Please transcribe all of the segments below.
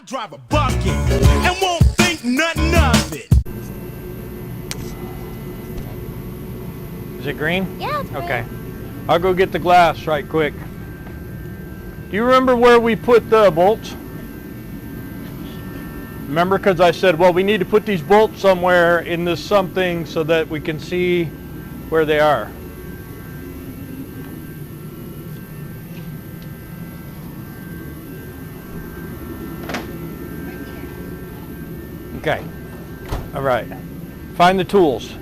I drive a bucket and won't think nothing of it. Is it green? Yeah, it's green. Okay. I'll go get the glass right quick. Do you remember where we put the bolts? Remember, because I said, well, we need to put these bolts somewhere in this something so that we can see where they are. Okay. All right. Find the tools.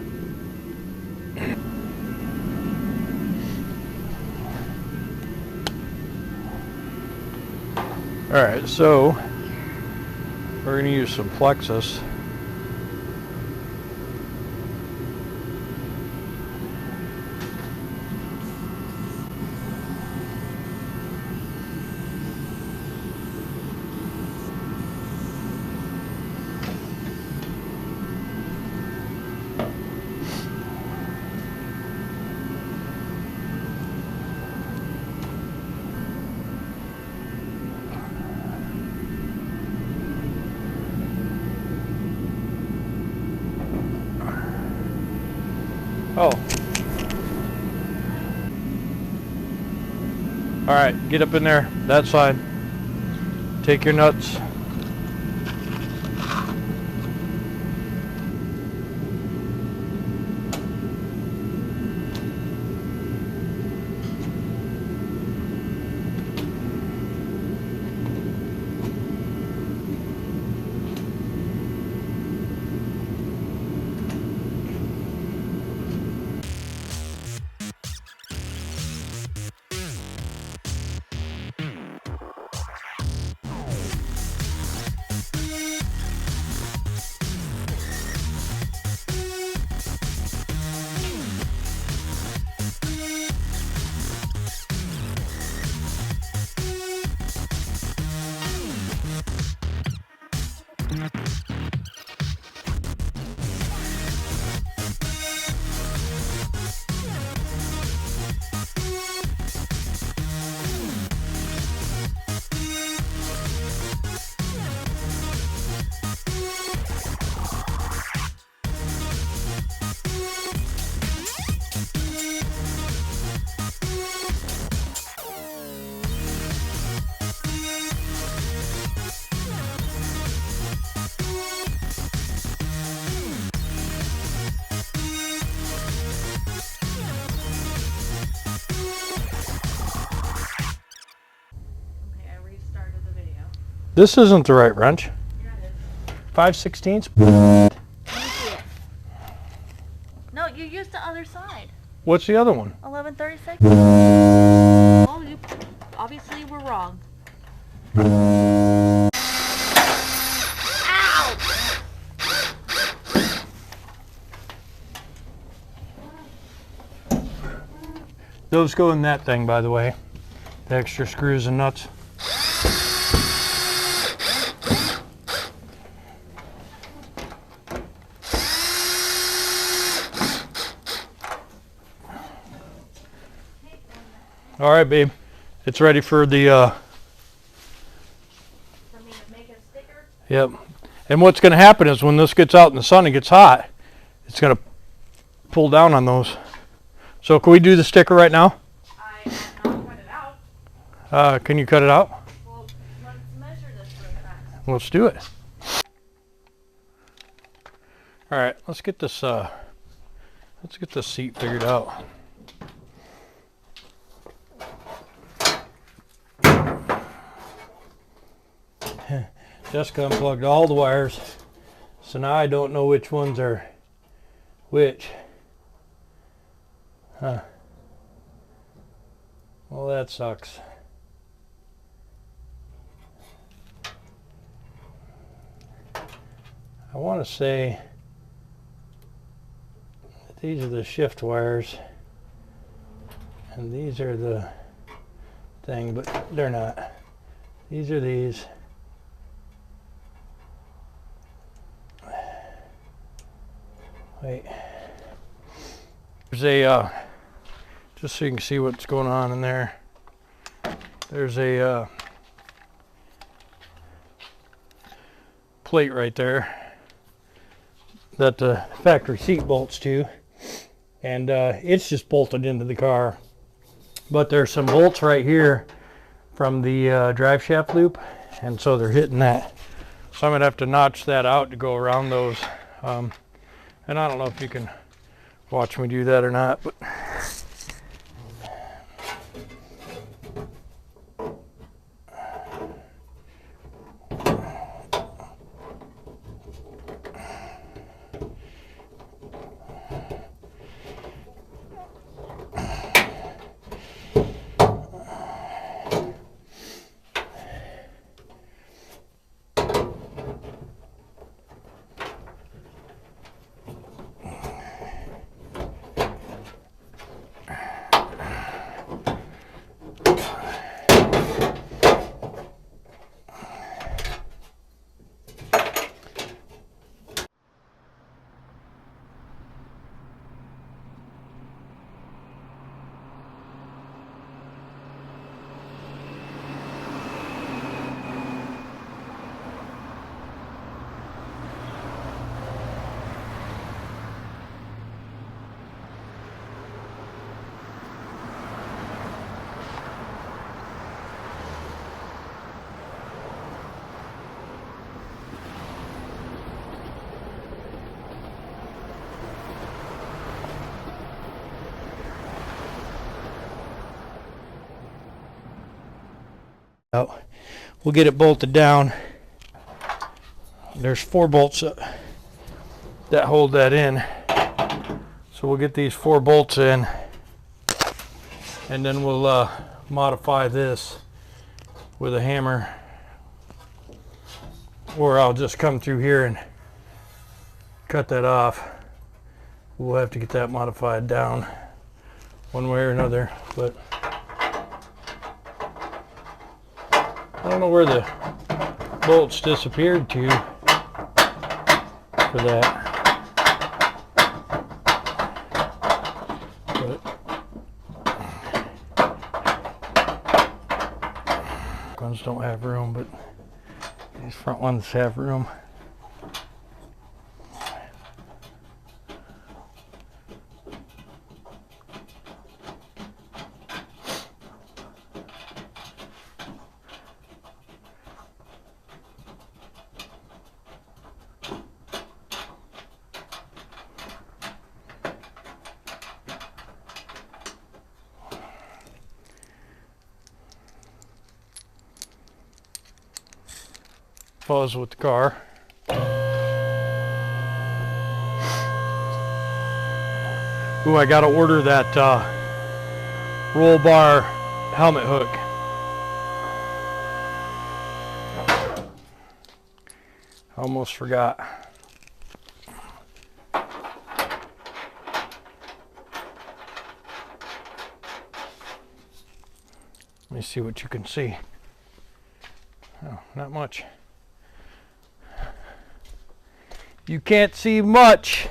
All right, so we're going to use some plexus. Oh. All right, get up in there, that side. Take your nuts. This isn't the right wrench. Yeah, it is. 5/16. No, you used the other side. What's the other one? 1136. Oh, you obviously were wrong. Ow! Those go in that thing, by the way. The extra screws and nuts. All right, babe. It's ready for the, For me to make a sticker? Yep. And what's going to happen is when this gets out in the sun and gets hot, it's going to pull down on those. So can we do the sticker right now? I have not cut it out. Can you cut it out? Well, let's measure this real fast. Let's do it. All right, let's get this seat figured out. Jessica unplugged all the wires, so now I don't know which ones are which. Huh. Well, that sucks. I want to say that these are the shift wires and these are the thing, but they're not. These are these. Wait. There's a, just so you can see what's going on in there. There's a plate right there that the factory seat bolts to, and it's just bolted into the car. But there's some bolts right here from the drive shaft loop, and so they're hitting that. So I'm gonna have to notch that out to go around those. And I don't know if you can watch me do that or not, but we'll get it bolted down. There's 4 bolts that hold that in, so we'll get these 4 bolts in, and then we'll modify this with a hammer, or I'll just come through here and cut that off. We'll have to get that modified down one way or another, but I don't know where the bolts disappeared to for that. But ones don't have room, but these front ones have room. Fuzz with the car. Ooh, I gotta order that roll bar helmet hook. Almost forgot. Let me see what you can see. Oh, not much. You can't see much.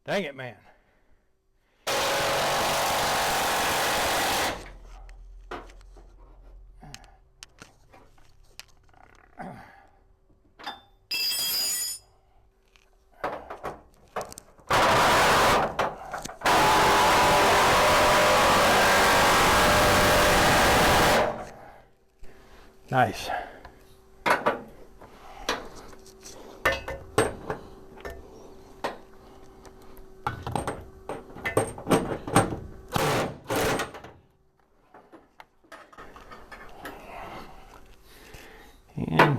Dang it, man. Nice. And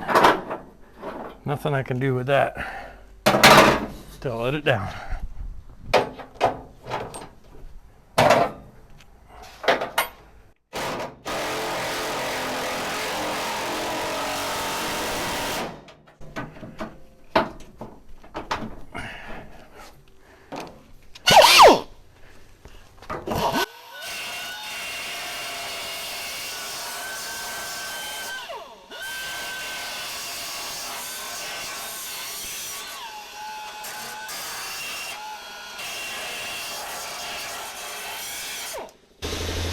nothing I can do with that. Still let it down.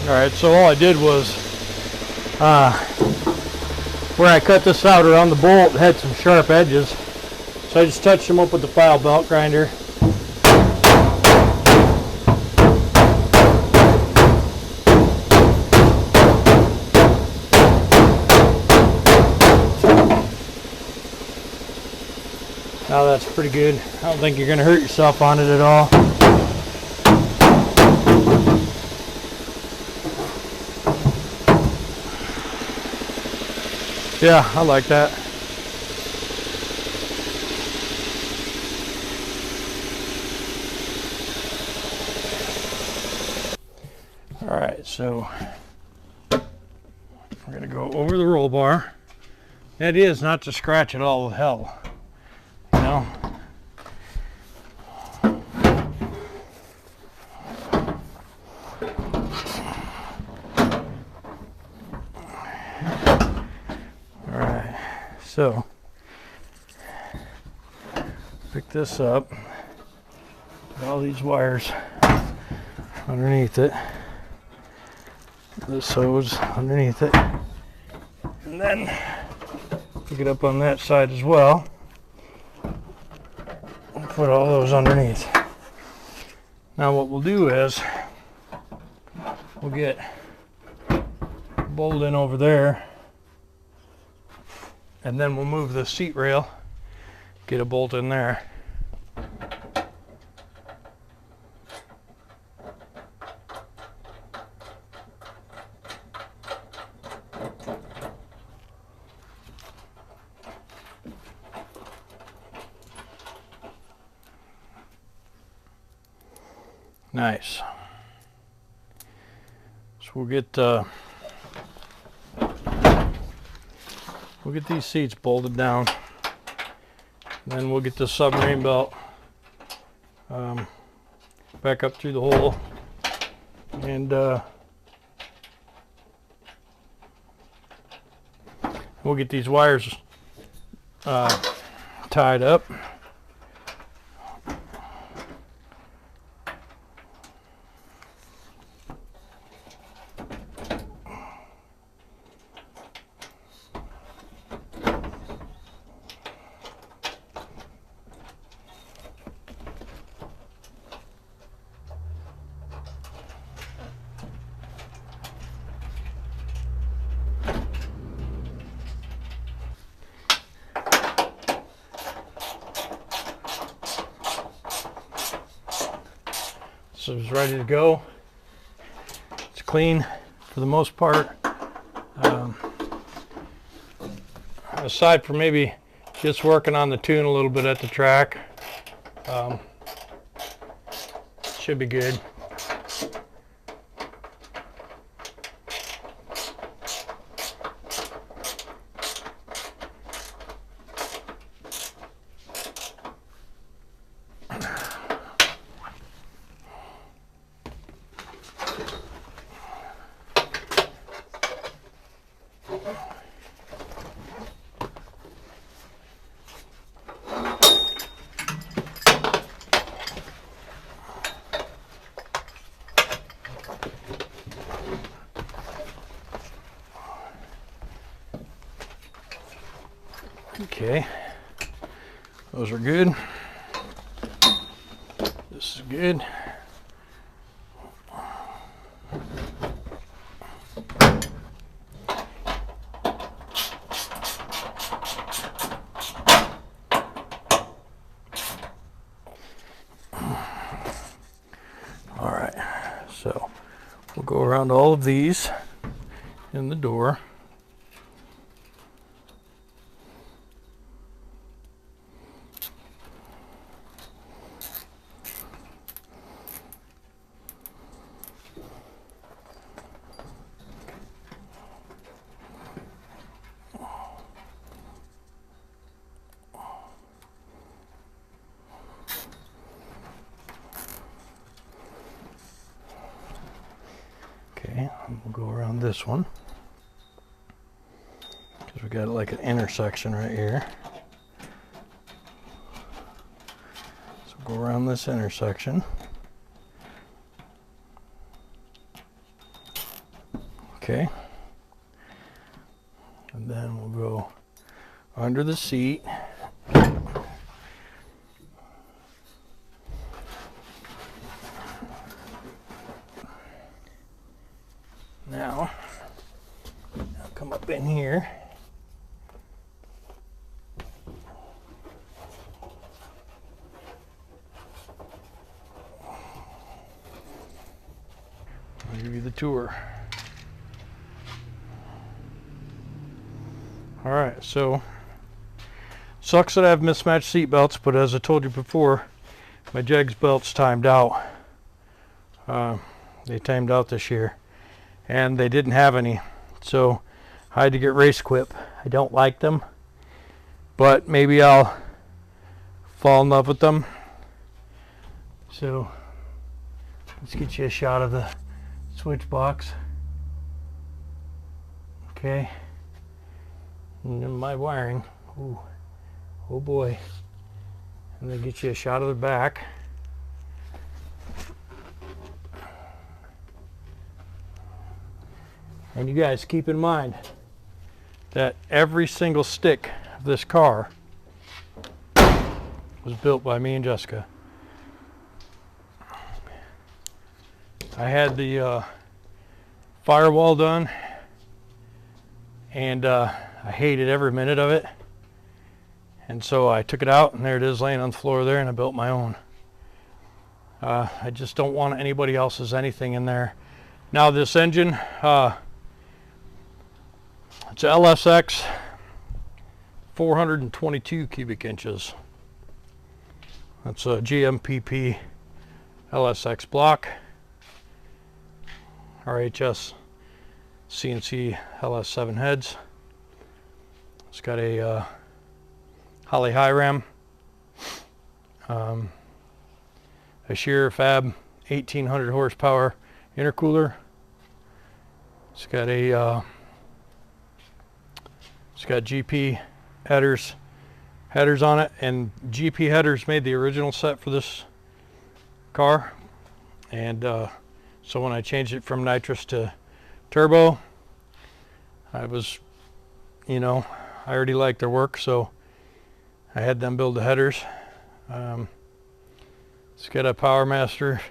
Alright, so all I did was, where I cut this out around the bolt, it had some sharp edges. So I just touched them up with the file belt grinder. Now that's pretty good. I don't think you're going to hurt yourself on it at all. Yeah, I like that. All right, so we're going to go over the roll bar. The idea is not to scratch it all to hell. You know? Alright, so pick this up, put all these wires underneath it, this hose underneath it, and then pick it up on that side as well. Put all those underneath. Now what we'll do is we'll get a bolt in over there, and then we'll move the seat rail, get a bolt in there. Nice. So we'll get these seats bolted down. Then we'll get the submarine belt back up through the hole, and we'll get these wires tied up. So it's ready to go. It's clean for the most part. Aside from maybe just working on the tune a little bit at the track, should be good. Okay, those are good. This is good. All right, so we'll go around all of these in the door. Okay, and we'll go around this one because we got like an intersection right here. So go around this intersection. Okay. And then we'll go under the seat. Now, I'll come up in here. I'll give you the tour. All right, so sucks that I have mismatched seat belts, but as I told you before, my Jegs belts timed out. They timed out this year, and they didn't have any, so I had to get race quip. I don't like them, but maybe I'll fall in love with them. So let's get you a shot of the switch box. Okay. And then my wiring. Ooh. Oh boy. And then get you a shot of the back. And you guys keep in mind that every single stick of this car was built by me and Jessica. I had the firewall done, and I hated every minute of it, and so I took it out, and there it is laying on the floor there, and I built my own. I just don't want anybody else's anything in there. Now this engine, it's a LSX 422 cubic inches. That's a GMPP LSX block. RHS CNC LS7 heads. It's got a Holley high ram, a shear fab 1800 horsepower intercooler. It's got a it's got GP headers on it, and GP headers made the original set for this car, and so when I changed it from nitrous to turbo, I was, you know, I already liked their work, so I had them build the headers. It's got a Power Master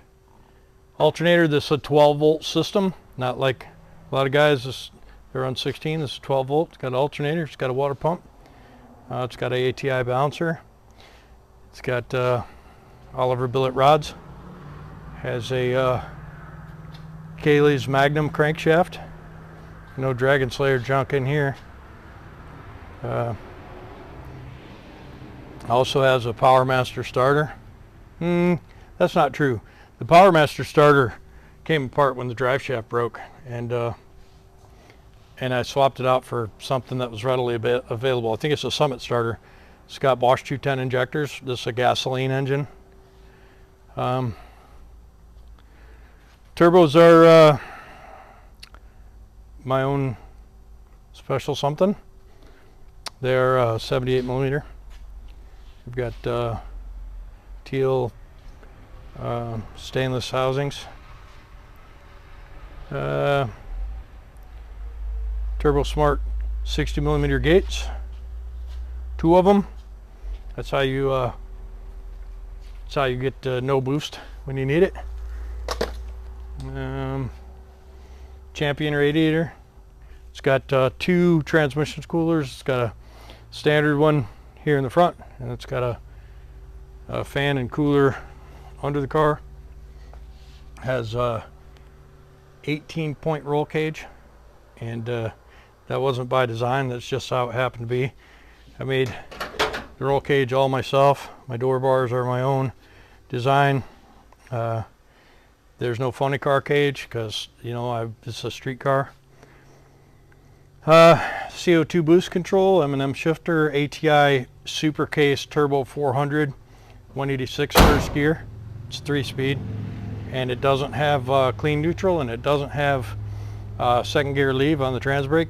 alternator. This is a 12 volt system, not like a lot of guys, they're on 16. This is 12 volt. It's got an alternator. It's got a water pump. It's got a ATI balancer. It's got Oliver billet rods. Has a Cayley's Magnum crankshaft. No Dragon Slayer junk in here. Also has a Power Master starter. That's not true. The Power Master starter came apart when the drive shaft broke, and I swapped it out for something that was readily available. I think it's a Summit starter. It's got Bosch 210 injectors. This is a gasoline engine. Turbos are my own special something. They're 78 millimeter. We've got teal stainless housings. Turbo Smart 60 millimeter gates. 2 of them. That's how you get no boost when you need it. Champion radiator. It's got 2 transmission coolers. It's got a standard one here in the front, and it's got a fan and cooler under the car. Has 18 point roll cage, and that wasn't by design. That's just how it happened to be. I made the roll cage all myself. My door bars are my own design. There's no funny car cage because, you know, it's a street car. CO2 boost control, M&M shifter, ATI Super Case Turbo 400, 186 first gear. It's 3-speed, and it doesn't have clean neutral, and it doesn't have second gear leave on the trans brake.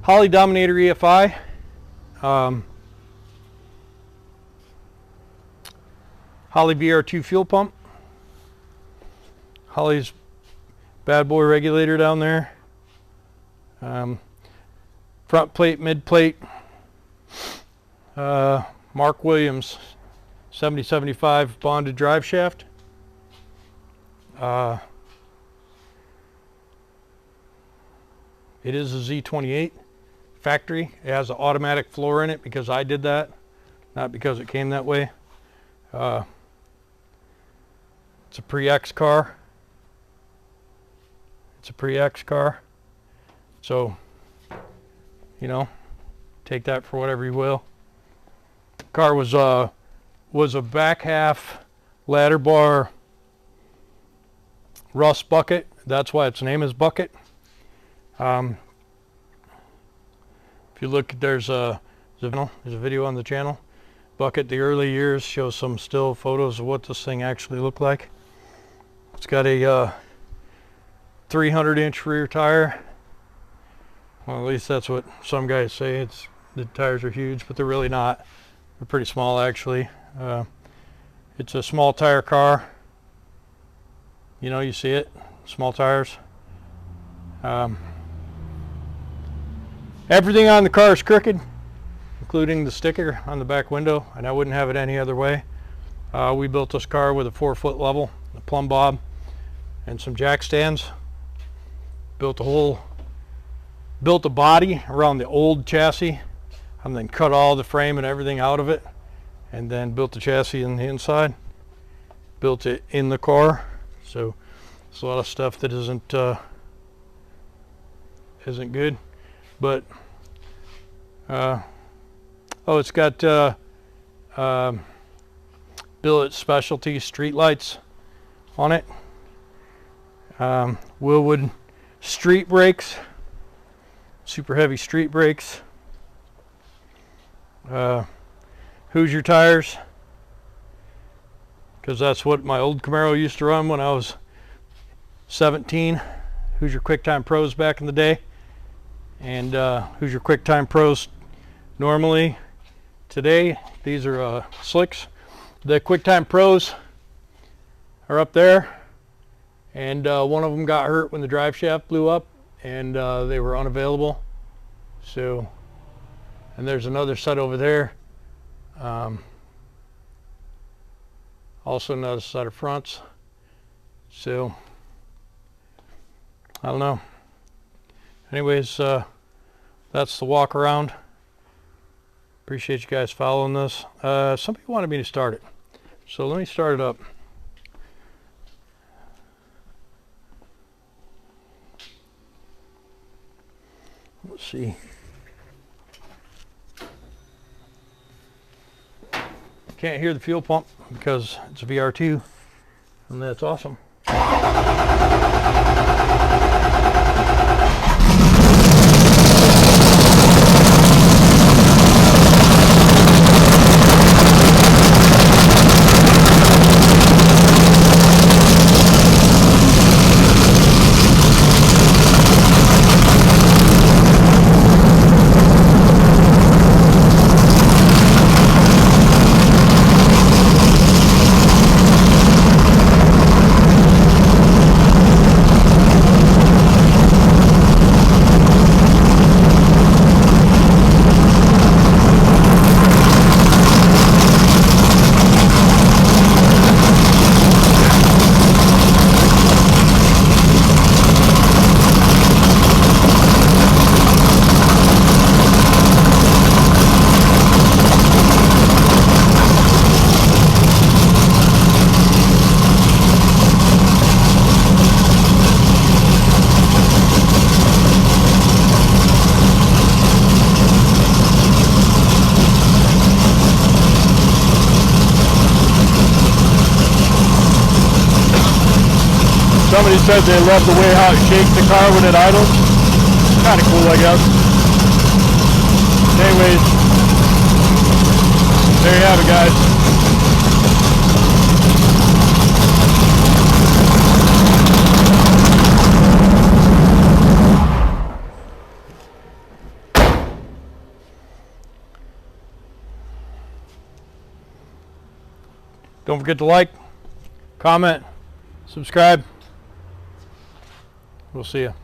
Holley Dominator EFI. Holley VR2 fuel pump. Holley's bad boy regulator down there. Front plate, mid plate, Mark Williams 7075 bonded drive shaft. It is a Z28 factory. It has an automatic floor in it because I did that, not because it came that way. It's a pre-X car. It's a pre-X car. So, you know, take that for whatever you will. Car was a back half ladder bar rust bucket. That's why its name is bucket. If you look, there's a video on the channel. Bucket, the early years, shows some still photos of what this thing actually looked like. It's got a 300-inch rear tire. Well, at least that's what some guys say. The tires are huge, but they're really not. They're pretty small, actually. It's a small tire car. You know, you see it, small tires. Everything on the car is crooked, including the sticker on the back window, and I wouldn't have it any other way. We built this car with a 4-foot level, a plumb bob, and some jack stands. Built the body around the old chassis, and then cut all the frame and everything out of it, and then built the chassis in the inside. Built it in the car, so there's a lot of stuff that isn't good. But it's got billet specialty street lights on it. Willwood street brakes, super heavy street brakes. Hoosier tires, because that's what my old Camaro used to run when I was 17. Hoosier QuickTime Pros back in the day. And Hoosier QuickTime Pros normally. Today, these are slicks. The QuickTime Pros are up there, and one of them got hurt when the drive shaft blew up, and they were unavailable. So, and there's another set over there. Also another set of fronts. So, I don't know. Anyways, that's the walk around. Appreciate you guys following this. Somebody wanted me to start it, so let me start it up. Let's see. Can't hear the fuel pump because it's a VR2, and that's awesome. Somebody said they love the way how it shakes the car when it idles. Kind of cool, I guess. Anyways, there you have it, guys. Don't forget to like, comment, subscribe. We'll see you.